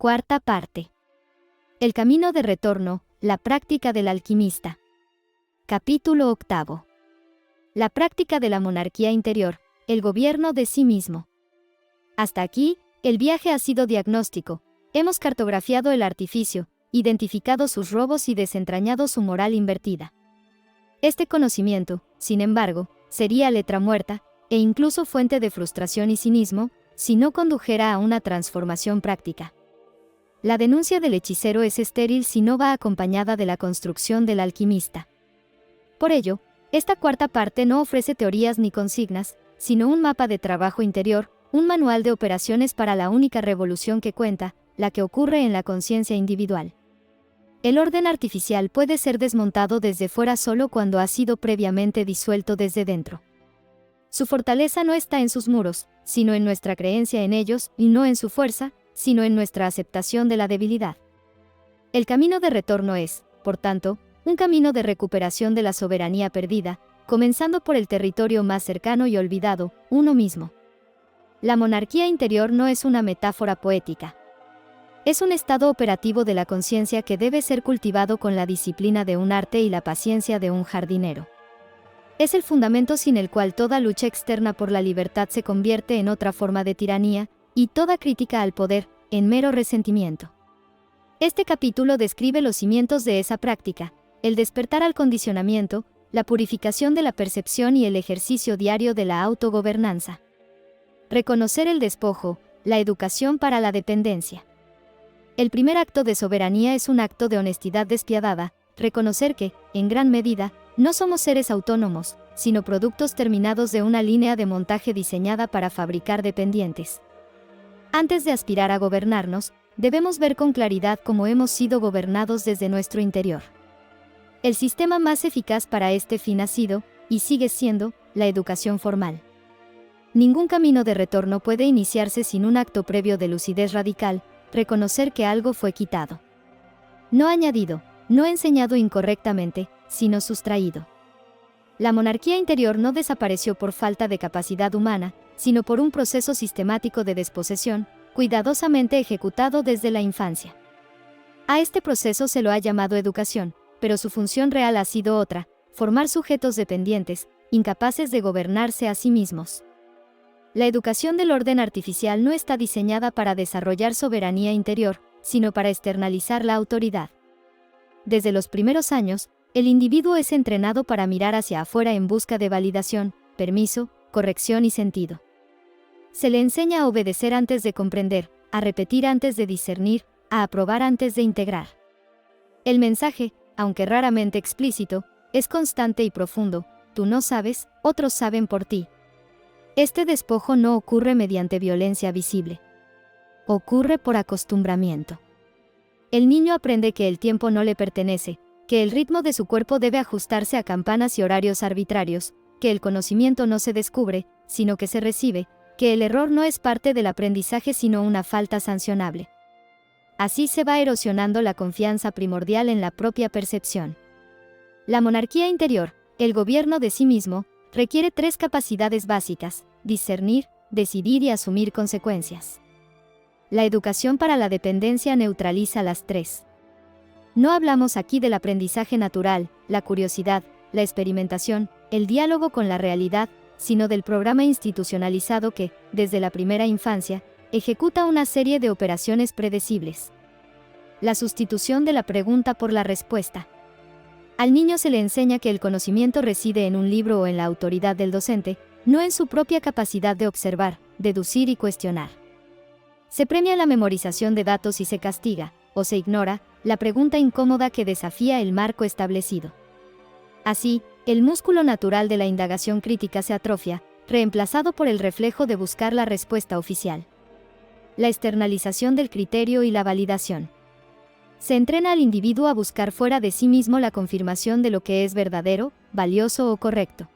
Cuarta parte. El camino de retorno, la práctica del alquimista. Capítulo 8. La práctica de la monarquía interior, el gobierno de sí mismo. Hasta aquí, el viaje ha sido diagnóstico. Hemos cartografiado el artificio, identificado sus robos y desentrañado su moral invertida. Este conocimiento, sin embargo, sería letra muerta, e incluso fuente de frustración y cinismo, si no condujera a una transformación práctica. La denuncia del hechicero es estéril si no va acompañada de la construcción del alquimista. Por ello, esta cuarta parte no ofrece teorías ni consignas, sino un mapa de trabajo interior, un manual de operaciones para la única revolución que cuenta, la que ocurre en la conciencia individual. El orden artificial puede ser desmontado desde fuera solo cuando ha sido previamente disuelto desde dentro. Su fortaleza no está en sus muros, sino en nuestra creencia en ellos, y no en su fuerza, sino en nuestra aceptación de la debilidad. El camino de retorno es, por tanto, un camino de recuperación de la soberanía perdida, comenzando por el territorio más cercano y olvidado, uno mismo. La monarquía interior no es una metáfora poética. Es un estado operativo de la conciencia que debe ser cultivado con la disciplina de un arte y la paciencia de un jardinero. Es el fundamento sin el cual toda lucha externa por la libertad se convierte en otra forma de tiranía, y toda crítica al poder, en mero resentimiento. Este capítulo describe los cimientos de esa práctica, el despertar al condicionamiento, la purificación de la percepción y el ejercicio diario de la autogobernanza. Reconocer el despojo, la educación para la dependencia. El primer acto de soberanía es un acto de honestidad despiadada, reconocer que, en gran medida, no somos seres autónomos, sino productos terminados de una línea de montaje diseñada para fabricar dependientes. Antes de aspirar a gobernarnos, debemos ver con claridad cómo hemos sido gobernados desde nuestro interior. El sistema más eficaz para este fin ha sido, y sigue siendo, la educación formal. Ningún camino de retorno puede iniciarse sin un acto previo de lucidez radical, reconocer que algo fue quitado. No añadido, no enseñado incorrectamente, sino sustraído. La monarquía interior no desapareció por falta de capacidad humana, sino por un proceso sistemático de desposesión, cuidadosamente ejecutado desde la infancia. A este proceso se lo ha llamado educación, pero su función real ha sido otra: formar sujetos dependientes, incapaces de gobernarse a sí mismos. La educación del orden artificial no está diseñada para desarrollar soberanía interior, sino para externalizar la autoridad. Desde los primeros años, el individuo es entrenado para mirar hacia afuera en busca de validación, permiso, corrección y sentido. Se le enseña a obedecer antes de comprender, a repetir antes de discernir, a aprobar antes de integrar. El mensaje, aunque raramente explícito, es constante y profundo: tú no sabes, otros saben por ti. Este despojo no ocurre mediante violencia visible. Ocurre por acostumbramiento. El niño aprende que el tiempo no le pertenece, que el ritmo de su cuerpo debe ajustarse a campanas y horarios arbitrarios, que el conocimiento no se descubre, sino que se recibe, que el error no es parte del aprendizaje sino una falta sancionable. Así se va erosionando la confianza primordial en la propia percepción. La monarquía interior, el gobierno de sí mismo, requiere 3 capacidades básicas: discernir, decidir y asumir consecuencias. La educación para la dependencia neutraliza las 3. No hablamos aquí del aprendizaje natural, la curiosidad, la experimentación, el diálogo con la realidad, sino del programa institucionalizado que, desde la primera infancia, ejecuta una serie de operaciones predecibles. La sustitución de la pregunta por la respuesta. Al niño se le enseña que el conocimiento reside en un libro o en la autoridad del docente, no en su propia capacidad de observar, deducir y cuestionar. Se premia la memorización de datos y se castiga, o se ignora, la pregunta incómoda que desafía el marco establecido. Así, el músculo natural de la indagación crítica se atrofia, reemplazado por el reflejo de buscar la respuesta oficial. La externalización del criterio y la validación. Se entrena al individuo a buscar fuera de sí mismo la confirmación de lo que es verdadero, valioso o correcto.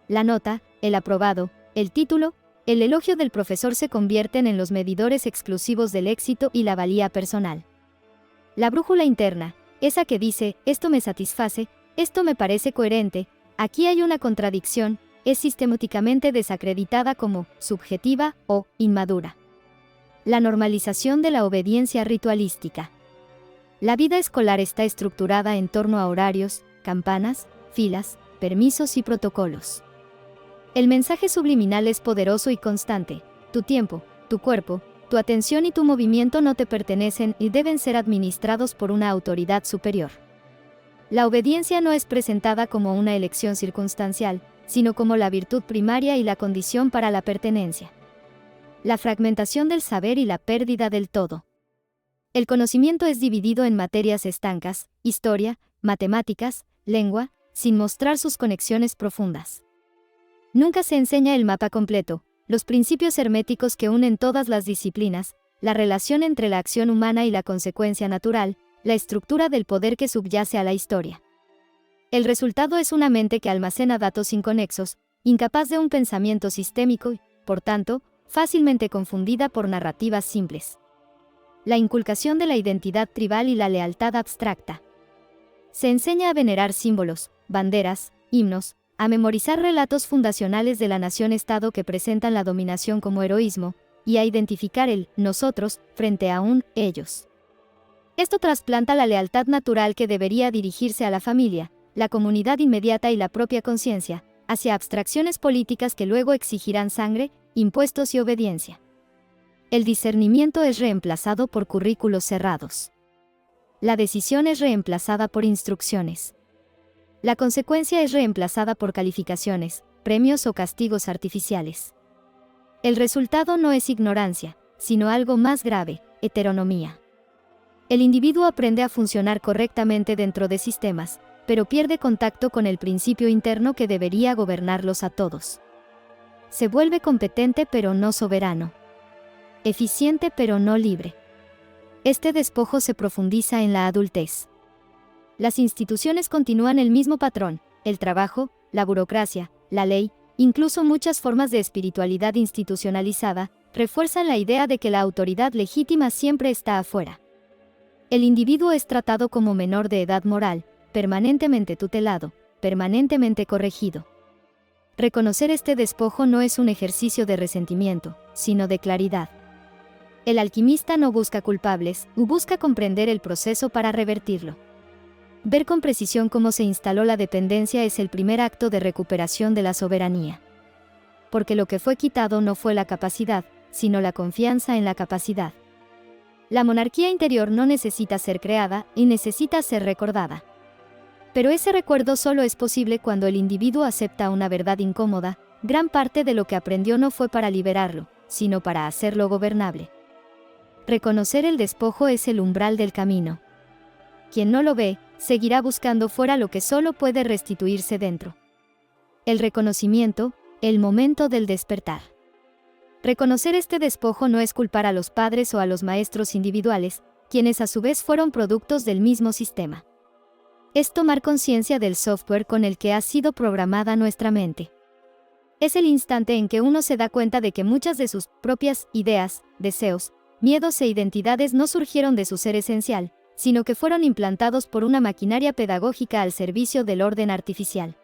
La nota, el aprobado, el título, el elogio del profesor se convierten en los medidores exclusivos del éxito y la valía personal. La brújula interna, esa que dice: esto me satisface, esto me parece coherente, aquí hay una contradicción, es sistemáticamente desacreditada como subjetiva o inmadura. La normalización de la obediencia ritualística. La vida escolar está estructurada en torno a horarios, campanas, filas, permisos y protocolos. El mensaje subliminal es poderoso y constante. Tu tiempo, tu cuerpo, tu atención y tu movimiento no te pertenecen y deben ser administrados por una autoridad superior. La obediencia no es presentada como una elección circunstancial, sino como la virtud primaria y la condición para la pertenencia. La fragmentación del saber y la pérdida del todo. El conocimiento es dividido en materias estancas, historia, matemáticas, lengua, sin mostrar sus conexiones profundas. Nunca se enseña el mapa completo, los principios herméticos que unen todas las disciplinas, la relación entre la acción humana y la consecuencia natural, la estructura del poder que subyace a la historia. El resultado es una mente que almacena datos inconexos, incapaz de un pensamiento sistémico y, por tanto, fácilmente confundida por narrativas simples. La inculcación de la identidad tribal y la lealtad abstracta. Se enseña a venerar símbolos, banderas, himnos, a memorizar relatos fundacionales de la nación-estado que presentan la dominación como heroísmo, y a identificar el nosotros frente a un ellos. Esto trasplanta la lealtad natural que debería dirigirse a la familia, la comunidad inmediata y la propia conciencia, hacia abstracciones políticas que luego exigirán sangre, impuestos y obediencia. El discernimiento es reemplazado por currículos cerrados. La decisión es reemplazada por instrucciones. La consecuencia es reemplazada por calificaciones, premios o castigos artificiales. El resultado no es ignorancia, sino algo más grave, heteronomía. El individuo aprende a funcionar correctamente dentro de sistemas, pero pierde contacto con el principio interno que debería gobernarlos a todos. Se vuelve competente pero no soberano. Eficiente pero no libre. Este despojo se profundiza en la adultez. Las instituciones continúan el mismo patrón, el trabajo, la burocracia, la ley, incluso muchas formas de espiritualidad institucionalizada, refuerzan la idea de que la autoridad legítima siempre está afuera. El individuo es tratado como menor de edad moral, permanentemente tutelado, permanentemente corregido. Reconocer este despojo no es un ejercicio de resentimiento, sino de claridad. El alquimista no busca culpables, busca comprender el proceso para revertirlo. Ver con precisión cómo se instaló la dependencia es el primer acto de recuperación de la soberanía. Porque lo que fue quitado no fue la capacidad, sino la confianza en la capacidad. La monarquía interior no necesita ser creada y necesita ser recordada. Pero ese recuerdo solo es posible cuando el individuo acepta una verdad incómoda. Gran parte de lo que aprendió no fue para liberarlo, sino para hacerlo gobernable. Reconocer el despojo es el umbral del camino. Quien no lo ve, seguirá buscando fuera lo que solo puede restituirse dentro. El reconocimiento, el momento del despertar. Reconocer este despojo no es culpar a los padres o a los maestros individuales, quienes a su vez fueron productos del mismo sistema. Es tomar conciencia del software con el que ha sido programada nuestra mente. Es el instante en que uno se da cuenta de que muchas de sus propias ideas, deseos, miedos e identidades no surgieron de su ser esencial, sino que fueron implantados por una maquinaria pedagógica al servicio del orden artificial.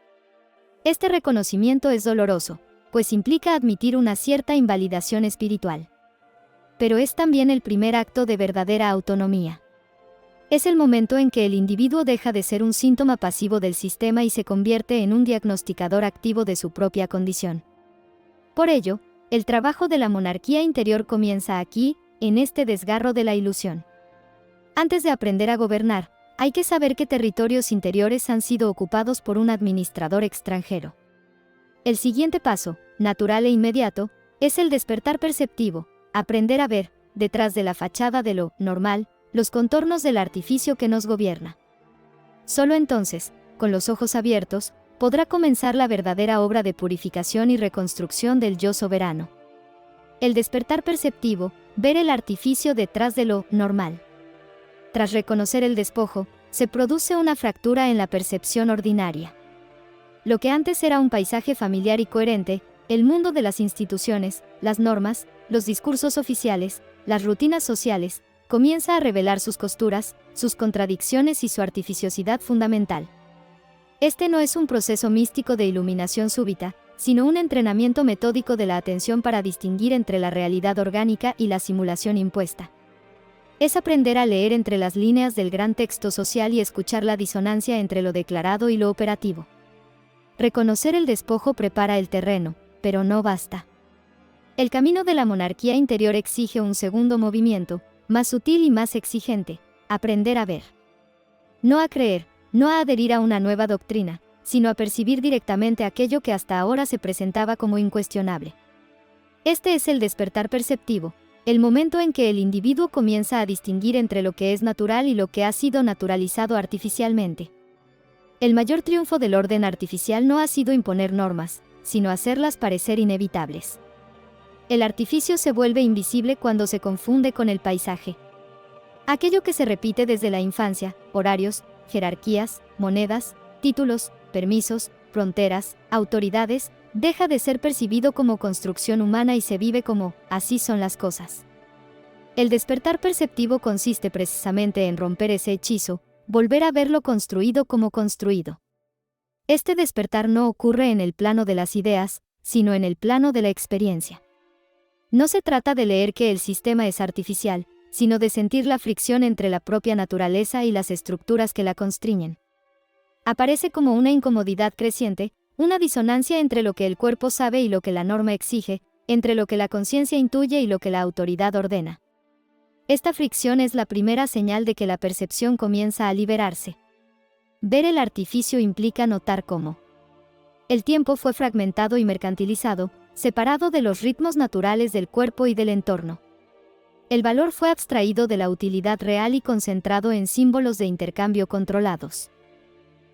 Este reconocimiento es doloroso, pues implica admitir una cierta invalidación espiritual. Pero es también el primer acto de verdadera autonomía. Es el momento en que el individuo deja de ser un síntoma pasivo del sistema y se convierte en un diagnosticador activo de su propia condición. Por ello, el trabajo de la monarquía interior comienza aquí, en este desgarro de la ilusión. Antes de aprender a gobernar, hay que saber qué territorios interiores han sido ocupados por un administrador extranjero. El siguiente paso, natural e inmediato, es el despertar perceptivo, aprender a ver, detrás de la fachada de lo normal, los contornos del artificio que nos gobierna. Solo entonces, con los ojos abiertos, podrá comenzar la verdadera obra de purificación y reconstrucción del yo soberano. El despertar perceptivo, ver el artificio detrás de lo normal. Tras reconocer el despojo, se produce una fractura en la percepción ordinaria. Lo que antes era un paisaje familiar y coherente, el mundo de las instituciones, las normas, los discursos oficiales, las rutinas sociales, comienza a revelar sus costuras, sus contradicciones y su artificiosidad fundamental. Este no es un proceso místico de iluminación súbita, sino un entrenamiento metódico de la atención para distinguir entre la realidad orgánica y la simulación impuesta. Es aprender a leer entre las líneas del gran texto social y escuchar la disonancia entre lo declarado y lo operativo. Reconocer el despojo prepara el terreno, pero no basta. El camino de la monarquía interior exige un segundo movimiento, más sutil y más exigente: aprender a ver. No a creer, no a adherir a una nueva doctrina, sino a percibir directamente aquello que hasta ahora se presentaba como incuestionable. Este es el despertar perceptivo, el momento en que el individuo comienza a distinguir entre lo que es natural y lo que ha sido naturalizado artificialmente. El mayor triunfo del orden artificial no ha sido imponer normas, sino hacerlas parecer inevitables. El artificio se vuelve invisible cuando se confunde con el paisaje. Aquello que se repite desde la infancia, horarios, jerarquías, monedas, títulos, permisos, fronteras, autoridades, deja de ser percibido como construcción humana y se vive como así son las cosas. El despertar perceptivo consiste precisamente en romper ese hechizo, volver a verlo construido como construido. Este despertar no ocurre en el plano de las ideas, sino en el plano de la experiencia. No se trata de leer que el sistema es artificial, sino de sentir la fricción entre la propia naturaleza y las estructuras que la constriñen. Aparece como una incomodidad creciente, una disonancia entre lo que el cuerpo sabe y lo que la norma exige, entre lo que la conciencia intuye y lo que la autoridad ordena. Esta fricción es la primera señal de que la percepción comienza a liberarse. Ver el artificio implica notar cómo el tiempo fue fragmentado y mercantilizado, separado de los ritmos naturales del cuerpo y del entorno. El valor fue abstraído de la utilidad real y concentrado en símbolos de intercambio controlados.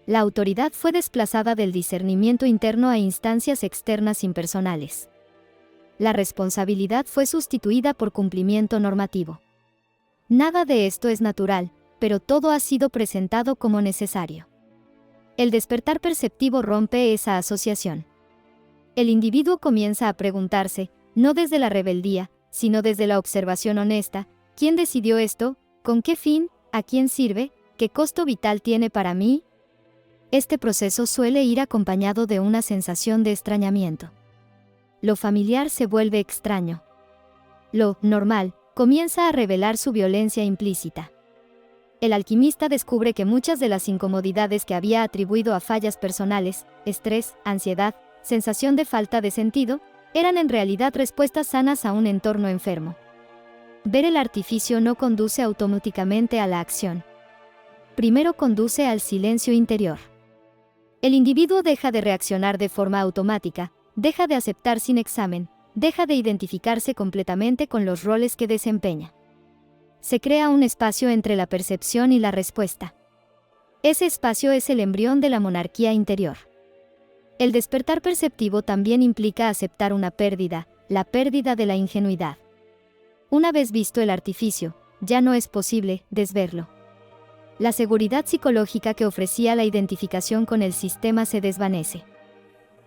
La autoridad fue desplazada del discernimiento interno a instancias externas impersonales. La responsabilidad fue sustituida por cumplimiento normativo. Nada de esto es natural, pero todo ha sido presentado como necesario. El despertar perceptivo rompe esa asociación. El individuo comienza a preguntarse, no desde la rebeldía, sino desde la observación honesta: ¿quién decidió esto? ¿Con qué fin? ¿A quién sirve? ¿Qué costo vital tiene para mí? Este proceso suele ir acompañado de una sensación de extrañamiento. Lo familiar se vuelve extraño. Lo normal comienza a revelar su violencia implícita. El alquimista descubre que muchas de las incomodidades que había atribuido a fallas personales, estrés, ansiedad, sensación de falta de sentido, eran en realidad respuestas sanas a un entorno enfermo. Ver el artificio no conduce automáticamente a la acción. Primero conduce al silencio interior. El individuo deja de reaccionar de forma automática, deja de aceptar sin examen, deja de identificarse completamente con los roles que desempeña. Se crea un espacio entre la percepción y la respuesta. Ese espacio es el embrión de la monarquía interior. El despertar perceptivo también implica aceptar una pérdida, la pérdida de la ingenuidad. Una vez visto el artificio, ya no es posible desverlo. La seguridad psicológica que ofrecía la identificación con el sistema se desvanece.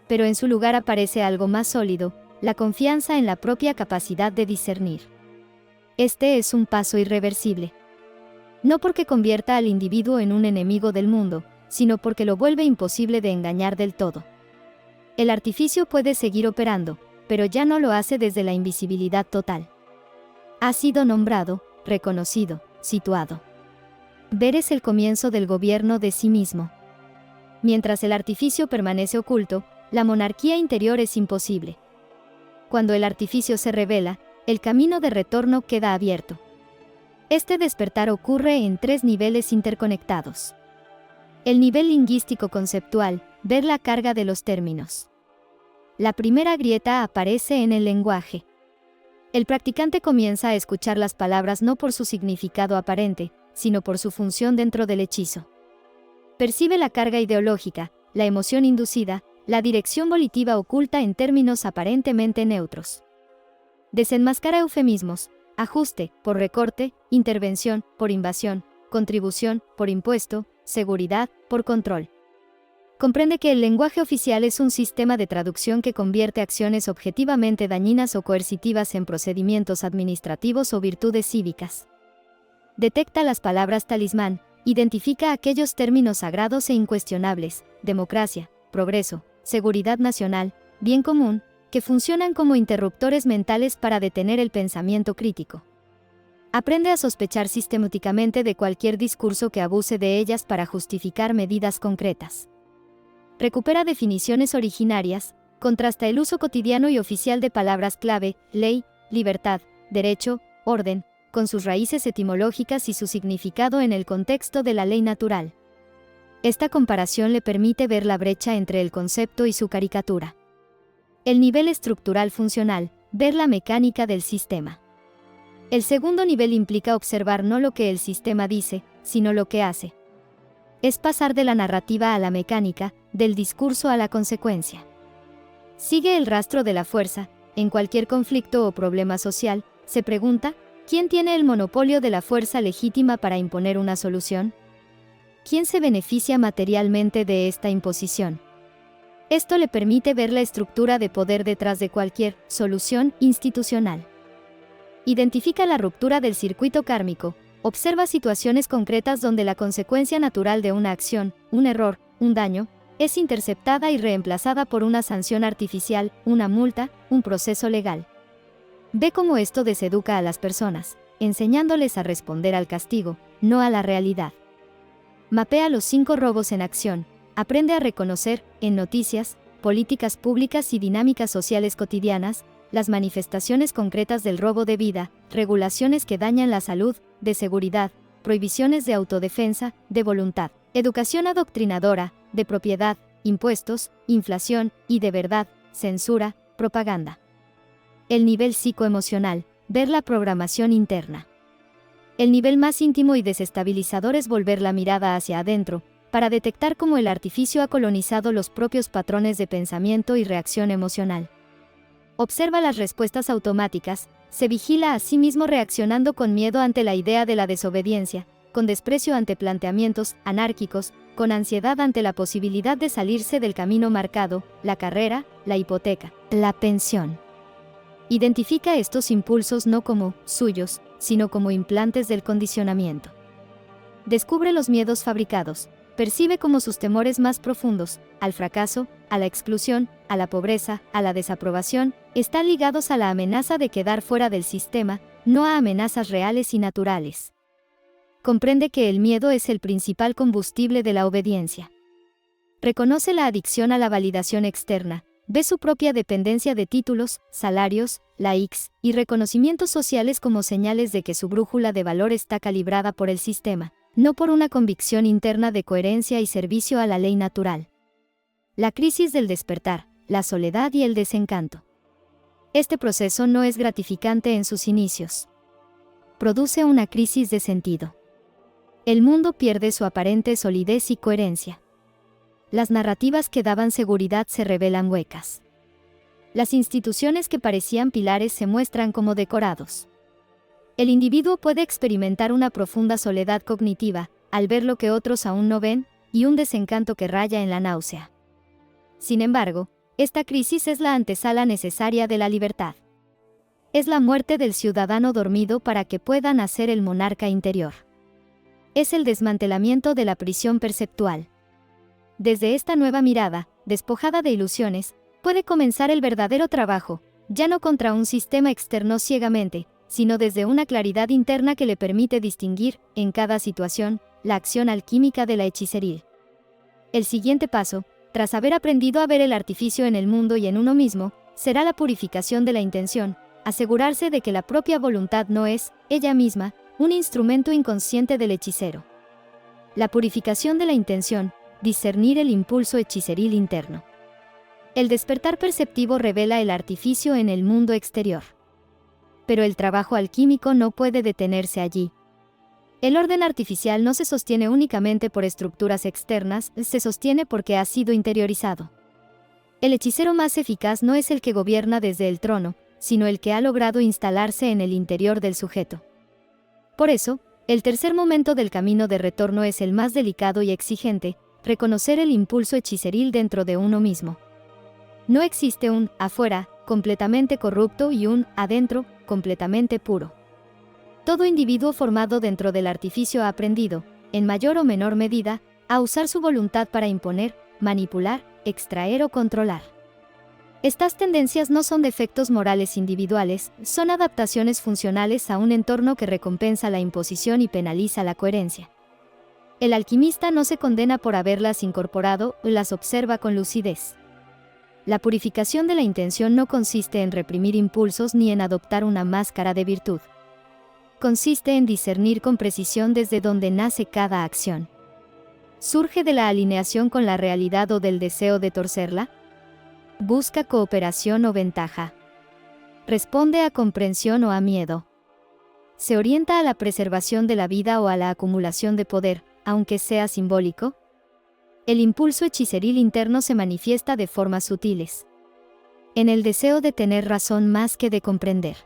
Pero en su lugar aparece algo más sólido: la confianza en la propia capacidad de discernir. Este es un paso irreversible. No porque convierta al individuo en un enemigo del mundo, sino porque lo vuelve imposible de engañar del todo. El artificio puede seguir operando, pero ya no lo hace desde la invisibilidad total. Ha sido nombrado, reconocido, situado. Ver es el comienzo del gobierno de sí mismo. Mientras el artificio permanece oculto, la monarquía interior es imposible. Cuando el artificio se revela, el camino de retorno queda abierto. Este despertar ocurre en 3 niveles interconectados. El nivel lingüístico conceptual, ver la carga de los términos. La primera grieta aparece en el lenguaje. El practicante comienza a escuchar las palabras no por su significado aparente, sino por su función dentro del hechizo. Percibe la carga ideológica, la emoción inducida, la dirección volitiva oculta en términos aparentemente neutros. Desenmascara eufemismos: ajuste, por recorte; intervención, por invasión; contribución, por impuesto; seguridad, por control. Comprende que el lenguaje oficial es un sistema de traducción que convierte acciones objetivamente dañinas o coercitivas en procedimientos administrativos o virtudes cívicas. Detecta las palabras talismán, identifica aquellos términos sagrados e incuestionables: democracia, progreso, seguridad nacional, bien común, que funcionan como interruptores mentales para detener el pensamiento crítico. Aprende a sospechar sistemáticamente de cualquier discurso que abuse de ellas para justificar medidas concretas. Recupera definiciones originarias, contrasta el uso cotidiano y oficial de palabras clave, ley, libertad, derecho, orden, con sus raíces etimológicas y su significado en el contexto de la ley natural. Esta comparación le permite ver la brecha entre el concepto y su caricatura. El nivel estructural funcional, ver la mecánica del sistema. El segundo nivel implica observar no lo que el sistema dice, sino lo que hace. Es pasar de la narrativa a la mecánica, del discurso a la consecuencia. Sigue el rastro de la fuerza. En cualquier conflicto o problema social, se pregunta, ¿quién tiene el monopolio de la fuerza legítima para imponer una solución? ¿Quién se beneficia materialmente de esta imposición? Esto le permite ver la estructura de poder detrás de cualquier solución institucional. Identifica la ruptura del circuito kármico, observa situaciones concretas donde la consecuencia natural de una acción, un error, un daño, es interceptada y reemplazada por una sanción artificial, una multa, un proceso legal. Ve cómo esto deseduca a las personas, enseñándoles a responder al castigo, no a la realidad. Mapea los 5 robos en acción, aprende a reconocer, en noticias, políticas públicas y dinámicas sociales cotidianas, las manifestaciones concretas del robo de vida, regulaciones que dañan la salud, de seguridad, prohibiciones de autodefensa, de voluntad, educación adoctrinadora, de propiedad, impuestos, inflación, y de verdad, censura, propaganda. El nivel psicoemocional, ver la programación interna. El nivel más íntimo y desestabilizador es volver la mirada hacia adentro, para detectar cómo el artificio ha colonizado los propios patrones de pensamiento y reacción emocional. Observa las respuestas automáticas, se vigila a sí mismo reaccionando con miedo ante la idea de la desobediencia, con desprecio ante planteamientos anárquicos, con ansiedad ante la posibilidad de salirse del camino marcado, la carrera, la hipoteca, la pensión. Identifica estos impulsos no como suyos, sino como implantes del condicionamiento. Descubre los miedos fabricados, percibe como sus temores más profundos, al fracaso, a la exclusión, a la pobreza, a la desaprobación, están ligados a la amenaza de quedar fuera del sistema, no a amenazas reales y naturales. Comprende que el miedo es el principal combustible de la obediencia. Reconoce la adicción a la validación externa, ve su propia dependencia de títulos, salarios, likes y reconocimientos sociales como señales de que su brújula de valor está calibrada por el sistema, no por una convicción interna de coherencia y servicio a la ley natural. La crisis del despertar, la soledad y el desencanto. Este proceso no es gratificante en sus inicios. Produce una crisis de sentido. El mundo pierde su aparente solidez y coherencia. Las narrativas que daban seguridad se revelan huecas. Las instituciones que parecían pilares se muestran como decorados. El individuo puede experimentar una profunda soledad cognitiva, al ver lo que otros aún no ven, y un desencanto que raya en la náusea. Sin embargo, esta crisis es la antesala necesaria de la libertad. Es la muerte del ciudadano dormido para que pueda nacer el monarca interior. Es el desmantelamiento de la prisión perceptual. Desde esta nueva mirada, despojada de ilusiones, puede comenzar el verdadero trabajo, ya no contra un sistema externo ciegamente, sino desde una claridad interna que le permite distinguir, en cada situación, la acción alquímica de la hechicería. El siguiente paso, tras haber aprendido a ver el artificio en el mundo y en uno mismo, será la purificación de la intención, asegurarse de que la propia voluntad no es, ella misma, un instrumento inconsciente del hechicero. La purificación de la intención, discernir el impulso hechiceril interno. El despertar perceptivo revela el artificio en el mundo exterior. Pero el trabajo alquímico no puede detenerse allí. El orden artificial no se sostiene únicamente por estructuras externas, se sostiene porque ha sido interiorizado. El hechicero más eficaz no es el que gobierna desde el trono, sino el que ha logrado instalarse en el interior del sujeto. Por eso, el tercer momento del camino de retorno es el más delicado y exigente, reconocer el impulso hechiceril dentro de uno mismo. No existe un afuera completamente corrupto y un adentro completamente puro. Todo individuo formado dentro del artificio ha aprendido, en mayor o menor medida, a usar su voluntad para imponer, manipular, extraer o controlar. Estas tendencias no son defectos morales individuales, son adaptaciones funcionales a un entorno que recompensa la imposición y penaliza la coherencia. El alquimista no se condena por haberlas incorporado, las observa con lucidez. La purificación de la intención no consiste en reprimir impulsos ni en adoptar una máscara de virtud. Consiste en discernir con precisión desde donde nace cada acción. ¿Surge de la alineación con la realidad o del deseo de torcerla? ¿Busca cooperación o ventaja? ¿Responde a comprensión o a miedo? ¿Se orienta a la preservación de la vida o a la acumulación de poder, aunque sea simbólico? El impulso hechiceril interno se manifiesta de formas sutiles. En el deseo de tener razón más que de comprender.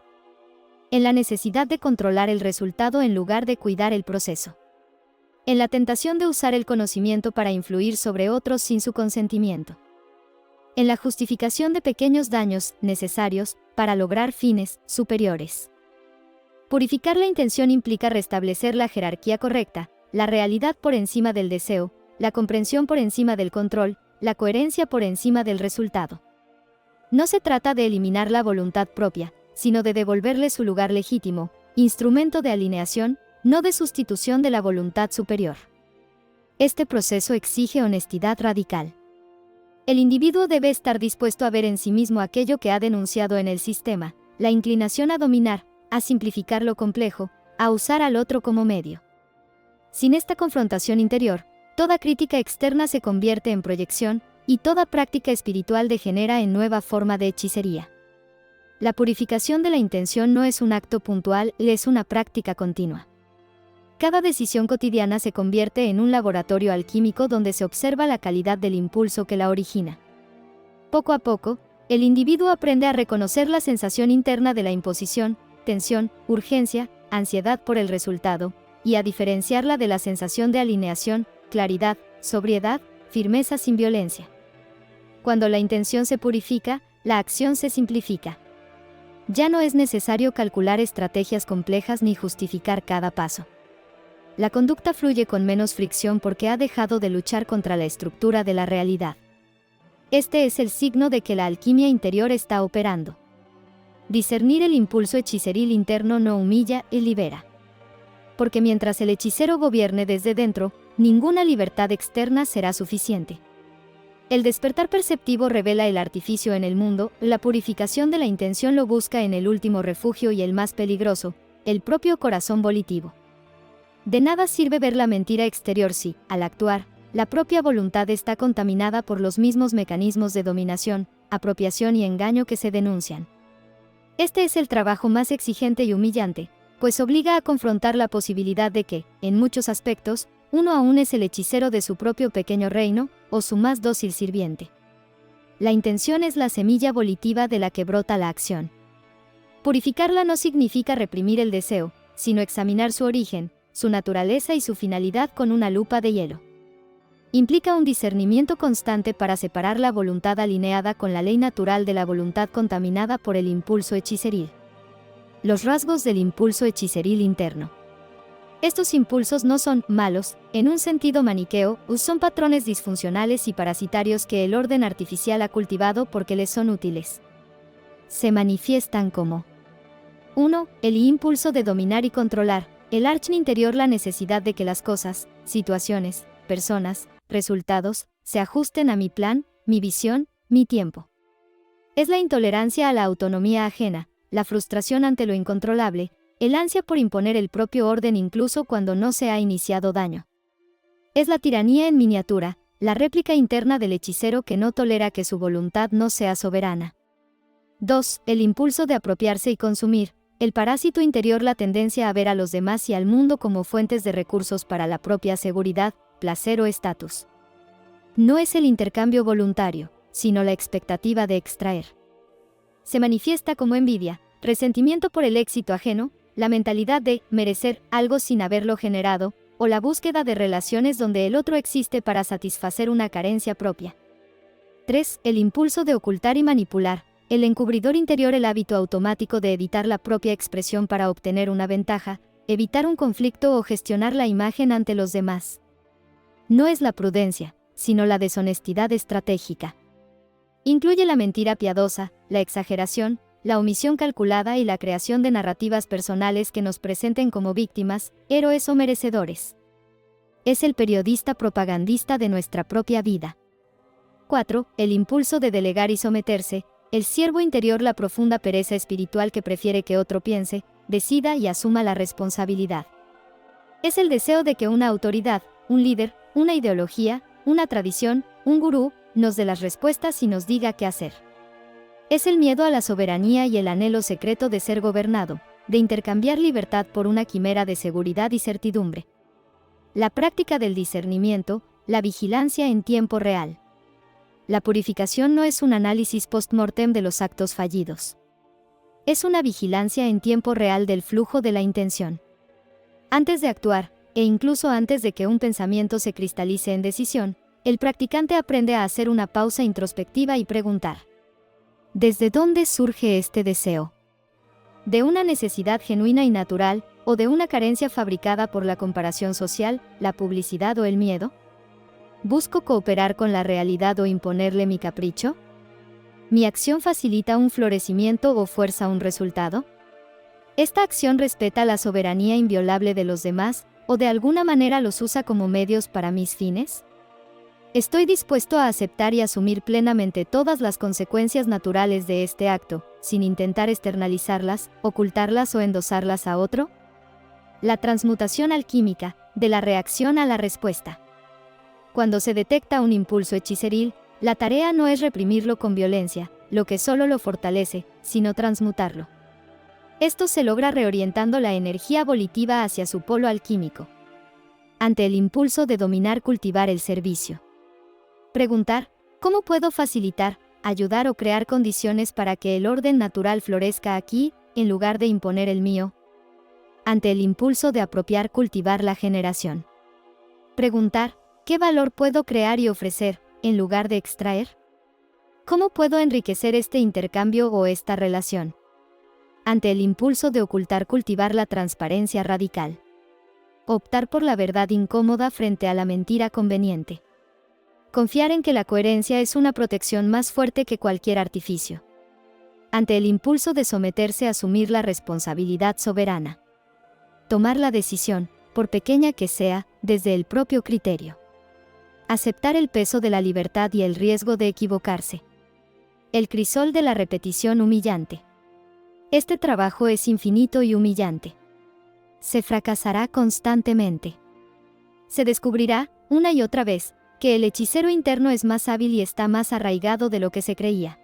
En la necesidad de controlar el resultado en lugar de cuidar el proceso. En la tentación de usar el conocimiento para influir sobre otros sin su consentimiento. En la justificación de pequeños daños necesarios para lograr fines superiores. Purificar la intención implica restablecer la jerarquía correcta, la realidad por encima del deseo, la comprensión por encima del control, la coherencia por encima del resultado. No se trata de eliminar la voluntad propia, sino de devolverle su lugar legítimo, instrumento de alineación, no de sustitución de la voluntad superior. Este proceso exige honestidad radical. El individuo debe estar dispuesto a ver en sí mismo aquello que ha denunciado en el sistema, la inclinación a dominar, a simplificar lo complejo, a usar al otro como medio. Sin esta confrontación interior, toda crítica externa se convierte en proyección, y toda práctica espiritual degenera en nueva forma de hechicería. La purificación de la intención no es un acto puntual, es una práctica continua. Cada decisión cotidiana se convierte en un laboratorio alquímico donde se observa la calidad del impulso que la origina. Poco a poco, el individuo aprende a reconocer la sensación interna de la imposición, tensión, urgencia, ansiedad por el resultado, y a diferenciarla de la sensación de alineación, claridad, sobriedad, firmeza sin violencia. Cuando la intención se purifica, la acción se simplifica. Ya no es necesario calcular estrategias complejas ni justificar cada paso. La conducta fluye con menos fricción porque ha dejado de luchar contra la estructura de la realidad. Este es el signo de que la alquimia interior está operando. Discernir el impulso hechiceril interno no humilla y libera. Porque mientras el hechicero gobierne desde dentro, ninguna libertad externa será suficiente. El despertar perceptivo revela el artificio en el mundo, la purificación de la intención lo busca en el último refugio y el más peligroso, el propio corazón volitivo. De nada sirve ver la mentira exterior si, al actuar, la propia voluntad está contaminada por los mismos mecanismos de dominación, apropiación y engaño que se denuncian. Este es el trabajo más exigente y humillante, pues obliga a confrontar la posibilidad de que, en muchos aspectos, uno aún es el hechicero de su propio pequeño reino, o su más dócil sirviente. La intención es la semilla volitiva de la que brota la acción. Purificarla no significa reprimir el deseo, sino examinar su origen, su naturaleza y su finalidad con una lupa de hielo. Implica un discernimiento constante para separar la voluntad alineada con la ley natural de la voluntad contaminada por el impulso hechiceril. Los rasgos del impulso hechiceril interno. Estos impulsos no son malos, en un sentido maniqueo, son patrones disfuncionales y parasitarios que el orden artificial ha cultivado porque les son útiles. Se manifiestan como 1. El impulso de dominar y controlar, el arch interior, la necesidad de que las cosas, situaciones, personas, resultados, se ajusten a mi plan, mi visión, mi tiempo. Es la intolerancia a la autonomía ajena, la frustración ante lo incontrolable, el ansia por imponer el propio orden incluso cuando no se ha iniciado daño. Es la tiranía en miniatura, la réplica interna del hechicero que no tolera que su voluntad no sea soberana. 2. El impulso de apropiarse y consumir, el parásito interior, la tendencia a ver a los demás y al mundo como fuentes de recursos para la propia seguridad, placer o estatus. No es el intercambio voluntario, sino la expectativa de extraer. Se manifiesta como envidia, resentimiento por el éxito ajeno, la mentalidad de merecer algo sin haberlo generado, o la búsqueda de relaciones donde el otro existe para satisfacer una carencia propia. 3. El impulso de ocultar y manipular, el encubridor interior, el hábito automático de evitar la propia expresión para obtener una ventaja, evitar un conflicto o gestionar la imagen ante los demás. No es la prudencia, sino la deshonestidad estratégica. Incluye la mentira piadosa, la exageración, la omisión calculada y la creación de narrativas personales que nos presenten como víctimas, héroes o merecedores. Es el periodista propagandista de nuestra propia vida. 4. El impulso de delegar y someterse, el siervo interior, la profunda pereza espiritual que prefiere que otro piense, decida y asuma la responsabilidad. Es el deseo de que una autoridad, un líder, una ideología, una tradición, un gurú, nos dé las respuestas y nos diga qué hacer. Es el miedo a la soberanía y el anhelo secreto de ser gobernado, de intercambiar libertad por una quimera de seguridad y certidumbre. La práctica del discernimiento, la vigilancia en tiempo real. La purificación no es un análisis post-mortem de los actos fallidos. Es una vigilancia en tiempo real del flujo de la intención. Antes de actuar, e incluso antes de que un pensamiento se cristalice en decisión, el practicante aprende a hacer una pausa introspectiva y preguntar: ¿desde dónde surge este deseo? ¿De una necesidad genuina y natural, o de una carencia fabricada por la comparación social, la publicidad o el miedo? ¿Busco cooperar con la realidad o imponerle mi capricho? ¿Mi acción facilita un florecimiento o fuerza un resultado? ¿Esta acción respeta la soberanía inviolable de los demás, o de alguna manera los usa como medios para mis fines? ¿Estoy dispuesto a aceptar y asumir plenamente todas las consecuencias naturales de este acto, sin intentar externalizarlas, ocultarlas o endosarlas a otro? La transmutación alquímica, de la reacción a la respuesta. Cuando se detecta un impulso hechiceril, la tarea no es reprimirlo con violencia, lo que solo lo fortalece, sino transmutarlo. Esto se logra reorientando la energía volitiva hacia su polo alquímico. Ante el impulso de dominar, cultivar el servicio. Preguntar: ¿cómo puedo facilitar, ayudar o crear condiciones para que el orden natural florezca aquí, en lugar de imponer el mío? Ante el impulso de apropiar, cultivar la generación. Preguntar: ¿qué valor puedo crear y ofrecer, en lugar de extraer? ¿Cómo puedo enriquecer este intercambio o esta relación? Ante el impulso de ocultar, cultivar la transparencia radical. Optar por la verdad incómoda frente a la mentira conveniente. Confiar en que la coherencia es una protección más fuerte que cualquier artificio. Ante el impulso de someterse, asumir la responsabilidad soberana. Tomar la decisión, por pequeña que sea, desde el propio criterio. Aceptar el peso de la libertad y el riesgo de equivocarse. El crisol de la repetición humillante. Este trabajo es infinito y humillante. Se fracasará constantemente. Se descubrirá, una y otra vez, que el hechicero interno es más hábil y está más arraigado de lo que se creía.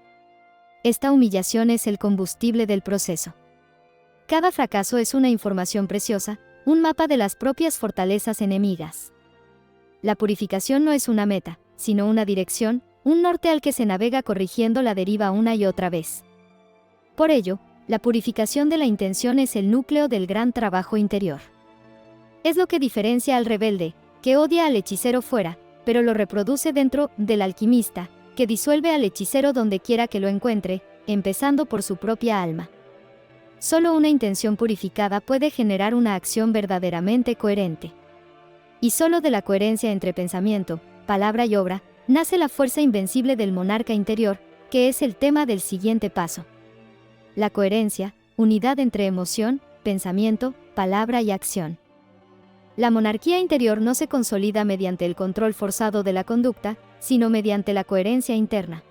Esta humillación es el combustible del proceso. Cada fracaso es una información preciosa, un mapa de las propias fortalezas enemigas. La purificación no es una meta, sino una dirección, un norte al que se navega corrigiendo la deriva una y otra vez. Por ello, la purificación de la intención es el núcleo del gran trabajo interior. Es lo que diferencia al rebelde, que odia al hechicero fuera, pero lo reproduce dentro, del alquimista, que disuelve al hechicero donde quiera que lo encuentre, empezando por su propia alma. Solo una intención purificada puede generar una acción verdaderamente coherente. Y solo de la coherencia entre pensamiento, palabra y obra, nace la fuerza invencible del monarca interior, que es el tema del siguiente paso. La coherencia, unidad entre emoción, pensamiento, palabra y acción. La monarquía interior no se consolida mediante el control forzado de la conducta, sino mediante la coherencia interna.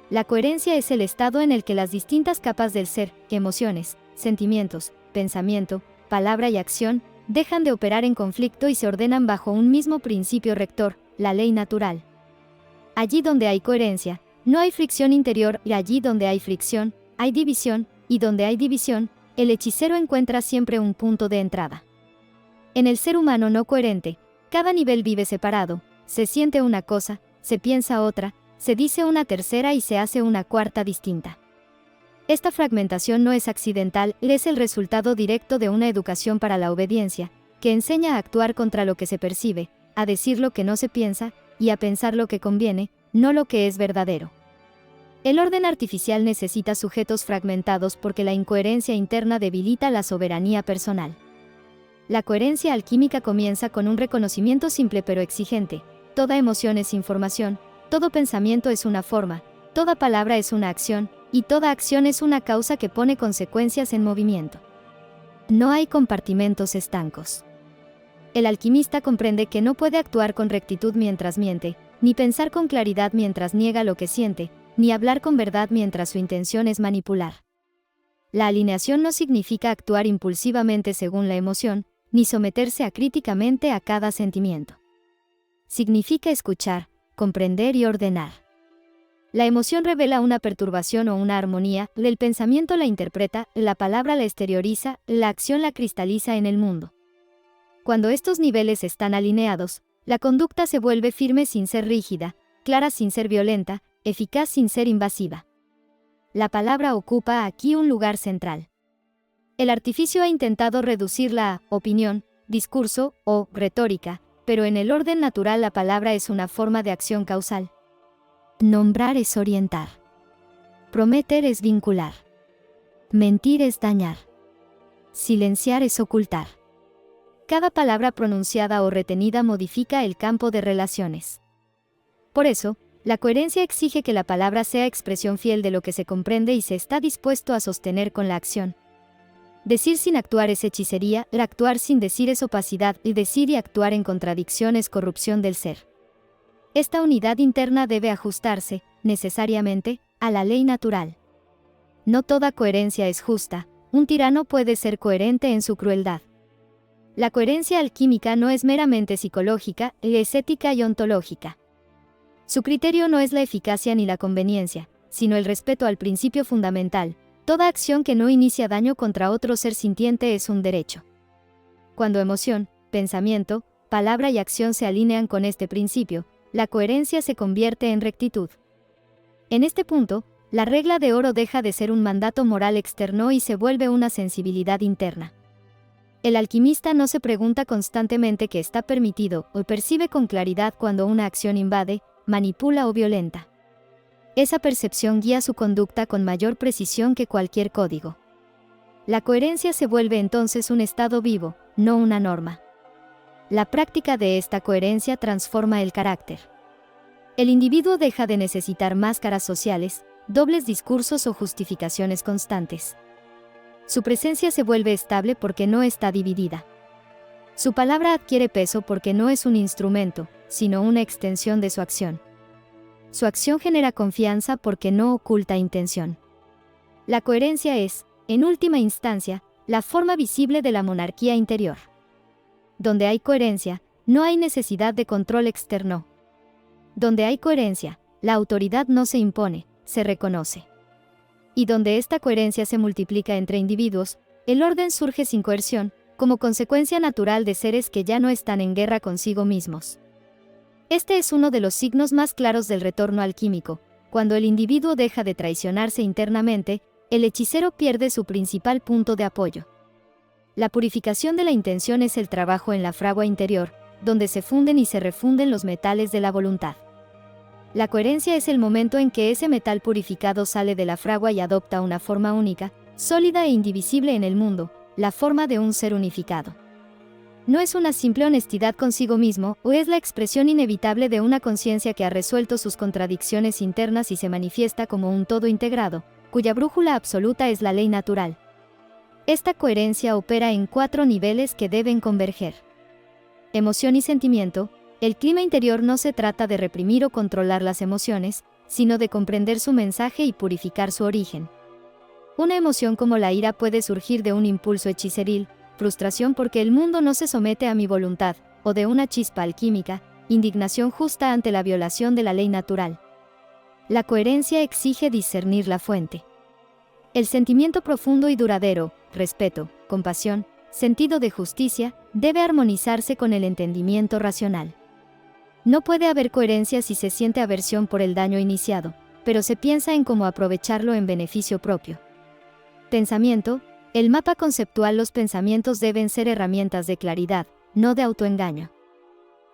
La coherencia es el estado en el que las distintas capas del ser, emociones, sentimientos, pensamiento, palabra y acción, dejan de operar en conflicto y se ordenan bajo un mismo principio rector, la ley natural. Allí donde hay coherencia, no hay fricción interior, y allí donde hay fricción, hay división, y donde hay división, el hechicero encuentra siempre un punto de entrada. En el ser humano no coherente, cada nivel vive separado, se siente una cosa, se piensa otra, se dice una tercera y se hace una cuarta distinta. Esta fragmentación no es accidental, es el resultado directo de una educación para la obediencia, que enseña a actuar contra lo que se percibe, a decir lo que no se piensa, y a pensar lo que conviene, no lo que es verdadero. El orden artificial necesita sujetos fragmentados porque la incoherencia interna debilita la soberanía personal. La coherencia alquímica comienza con un reconocimiento simple pero exigente. Toda emoción es información, todo pensamiento es una forma, Toda palabra es una acción, y toda acción es una causa que pone consecuencias en movimiento. No hay compartimentos estancos. El alquimista comprende que no puede actuar con rectitud mientras miente, ni pensar con claridad mientras niega lo que siente, ni hablar con verdad mientras su intención es manipular. La alineación no significa actuar impulsivamente según la emoción, ni someterse acríticamente a cada sentimiento. Significa escuchar, comprender y ordenar. La emoción revela una perturbación o una armonía, el pensamiento la interpreta, la palabra la exterioriza, la acción la cristaliza en el mundo. Cuando estos niveles están alineados, la conducta se vuelve firme sin ser rígida, clara sin ser violenta, eficaz sin ser invasiva. La palabra ocupa aquí un lugar central. El artificio ha intentado reducirla a opinión, discurso o retórica, pero en el orden natural la palabra es una forma de acción causal. Nombrar es orientar. Prometer es vincular. Mentir es dañar. Silenciar es ocultar. Cada palabra pronunciada o retenida modifica el campo de relaciones. Por eso, la coherencia exige que la palabra sea expresión fiel de lo que se comprende y se está dispuesto a sostener con la acción. Decir sin actuar es hechicería, el actuar sin decir es opacidad, y decir y actuar en contradicción es corrupción del ser. Esta unidad interna debe ajustarse, necesariamente, a la ley natural. No toda coherencia es justa, un tirano puede ser coherente en su crueldad. La coherencia alquímica no es meramente psicológica, es ética y ontológica. Su criterio no es la eficacia ni la conveniencia, sino el respeto al principio fundamental: toda acción que no inicia daño contra otro ser sintiente es un derecho. Cuando emoción, pensamiento, palabra y acción se alinean con este principio, la coherencia se convierte en rectitud. En este punto, la regla de oro deja de ser un mandato moral externo y se vuelve una sensibilidad interna. El alquimista no se pregunta constantemente qué está permitido o percibe con claridad cuando una acción invade, manipula o violenta. Esa percepción guía su conducta con mayor precisión que cualquier código. La coherencia se vuelve entonces un estado vivo, no una norma. La práctica de esta coherencia transforma el carácter. El individuo deja de necesitar máscaras sociales, dobles discursos o justificaciones constantes. Su presencia se vuelve estable porque no está dividida. Su palabra adquiere peso porque no es un instrumento, sino una extensión de su acción. Su acción genera confianza porque no oculta intención. La coherencia es, en última instancia, la forma visible de la monarquía interior. Donde hay coherencia, no hay necesidad de control externo. Donde hay coherencia, la autoridad no se impone, se reconoce. Y donde esta coherencia se multiplica entre individuos, el orden surge sin coerción, como consecuencia natural de seres que ya no están en guerra consigo mismos. Este es uno de los signos más claros del retorno alquímico. Cuando el individuo deja de traicionarse internamente, el hechicero pierde su principal punto de apoyo. La purificación de la intención es el trabajo en la fragua interior, donde se funden y se refunden los metales de la voluntad. La coherencia es el momento en que ese metal purificado sale de la fragua y adopta una forma única, sólida e indivisible en el mundo, la forma de un ser unificado. No es una simple honestidad consigo mismo, o es la expresión inevitable de una conciencia que ha resuelto sus contradicciones internas y se manifiesta como un todo integrado, cuya brújula absoluta es la ley natural. Esta coherencia opera en 4 niveles que deben converger. Emoción y sentimiento. El clima interior no se trata de reprimir o controlar las emociones, sino de comprender su mensaje y purificar su origen. Una emoción como la ira puede surgir de un impulso hechiceril, frustración porque el mundo no se somete a mi voluntad, o de una chispa alquímica, indignación justa ante la violación de la ley natural. La coherencia exige discernir la fuente. El sentimiento profundo y duradero, respeto, compasión, sentido de justicia, debe armonizarse con el entendimiento racional. No puede haber coherencia si se siente aversión por el daño iniciado, pero se piensa en cómo aprovecharlo en beneficio propio. Pensamiento. El mapa conceptual. Los pensamientos deben ser herramientas de claridad, no de autoengaño.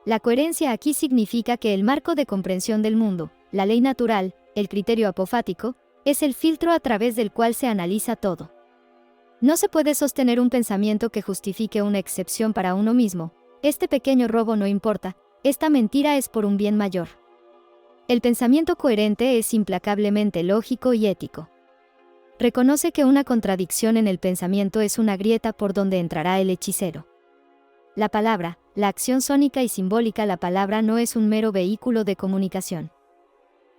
La coherencia aquí significa que el marco de comprensión del mundo, la ley natural, el criterio apofático, es el filtro a través del cual se analiza todo. No se puede sostener un pensamiento que justifique una excepción para uno mismo. Este pequeño robo no importa, esta mentira es por un bien mayor. El pensamiento coherente es implacablemente lógico y ético. Reconoce que una contradicción en el pensamiento es una grieta por donde entrará el hechicero. La palabra, la acción sónica y simbólica. La palabra no es un mero vehículo de comunicación.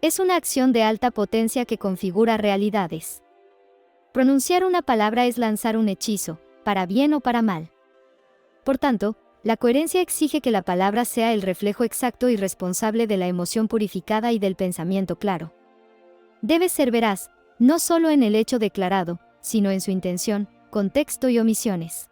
Es una acción de alta potencia que configura realidades. Pronunciar una palabra es lanzar un hechizo, para bien o para mal. Por tanto, la coherencia exige que la palabra sea el reflejo exacto y responsable de la emoción purificada y del pensamiento claro. Debe ser veraz, no solo en el hecho declarado, sino en su intención, contexto y omisiones.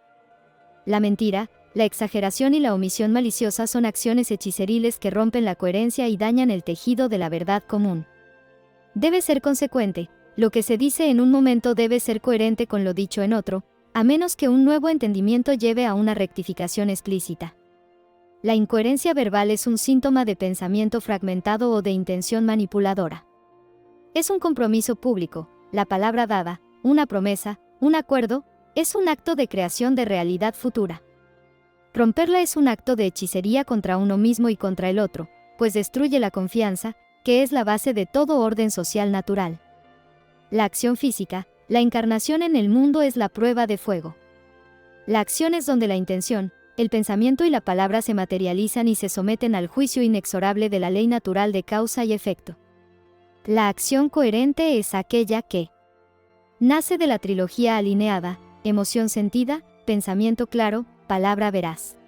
La mentira, la exageración y la omisión maliciosa son acciones hechiceriles que rompen la coherencia y dañan el tejido de la verdad común. Debe ser consecuente, lo que se dice en un momento debe ser coherente con lo dicho en otro, a menos que un nuevo entendimiento lleve a una rectificación explícita. La incoherencia verbal es un síntoma de pensamiento fragmentado o de intención manipuladora. Es un compromiso público, la palabra dada, una promesa, un acuerdo, es un acto de creación de realidad futura. Romperla es un acto de hechicería contra uno mismo y contra el otro, pues destruye la confianza, que es la base de todo orden social natural. La acción física, la encarnación en el mundo es la prueba de fuego. La acción es donde la intención, el pensamiento y la palabra se materializan y se someten al juicio inexorable de la ley natural de causa y efecto. La acción coherente es aquella que nace de la trilogía alineada, emoción sentida, pensamiento claro, palabra veraz.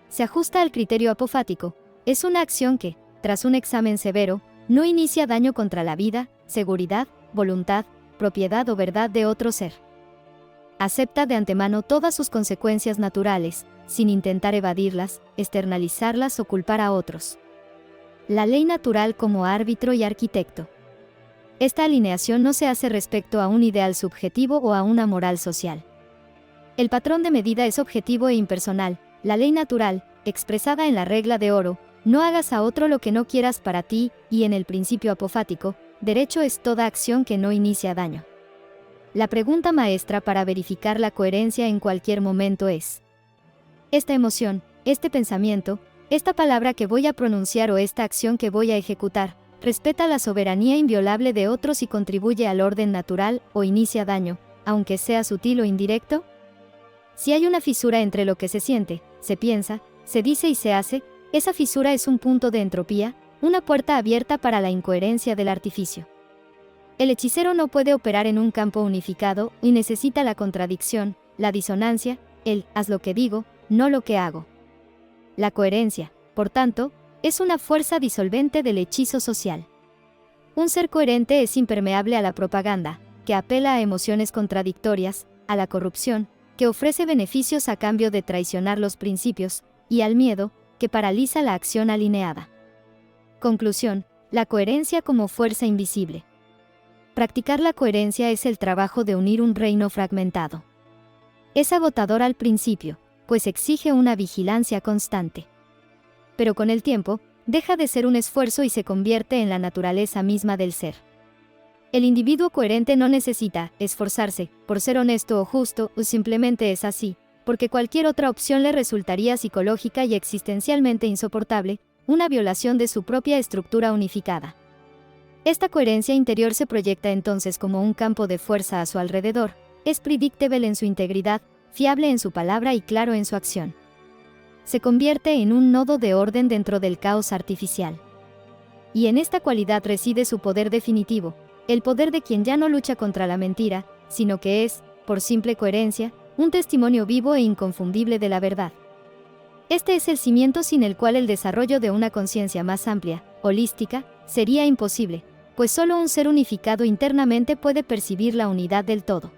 Se ajusta al criterio apofático, es una acción que, tras un examen severo, no inicia daño contra la vida, seguridad, voluntad, propiedad o verdad de otro ser. Acepta de antemano todas sus consecuencias naturales, sin intentar evadirlas, externalizarlas o culpar a otros. La ley natural como árbitro y arquitecto. Esta alineación no se hace respecto a un ideal subjetivo o a una moral social. El patrón de medida es objetivo e impersonal, la ley natural, expresada en la regla de oro, no hagas a otro lo que no quieras para ti, y en el principio apofático, derecho es toda acción que no inicia daño. La pregunta maestra para verificar la coherencia en cualquier momento es: ¿esta emoción, este pensamiento, esta palabra que voy a pronunciar o esta acción que voy a ejecutar, respeta la soberanía inviolable de otros y contribuye al orden natural o inicia daño, aunque sea sutil o indirecto? Si hay una fisura entre lo que se siente, se piensa, se dice y se hace, esa fisura es un punto de entropía, una puerta abierta para la incoherencia del artificio. El hechicero no puede operar en un campo unificado y necesita la contradicción, la disonancia, el haz lo que digo, no lo que hago. La coherencia, por tanto, es una fuerza disolvente del hechizo social. Un ser coherente es impermeable a la propaganda, que apela a emociones contradictorias, a la corrupción, que ofrece beneficios a cambio de traicionar los principios, y al miedo, que paraliza la acción alineada. Conclusión: la coherencia como fuerza invisible. Practicar la coherencia es el trabajo de unir un reino fragmentado. Es agotador al principio, pues exige una vigilancia constante. Pero con el tiempo, deja de ser un esfuerzo y se convierte en la naturaleza misma del ser. El individuo coherente no necesita esforzarse por ser honesto o justo, o simplemente es así, porque cualquier otra opción le resultaría psicológica y existencialmente insoportable, una violación de su propia estructura unificada. Esta coherencia interior se proyecta entonces como un campo de fuerza a su alrededor, es predictable en su integridad, fiable en su palabra y claro en su acción. Se convierte en un nodo de orden dentro del caos artificial. Y en esta cualidad reside su poder definitivo, el poder de quien ya no lucha contra la mentira, sino que es, por simple coherencia, un testimonio vivo e inconfundible de la verdad. Este es el cimiento sin el cual el desarrollo de una conciencia más amplia, holística, sería imposible, pues solo un ser unificado internamente puede percibir la unidad del todo.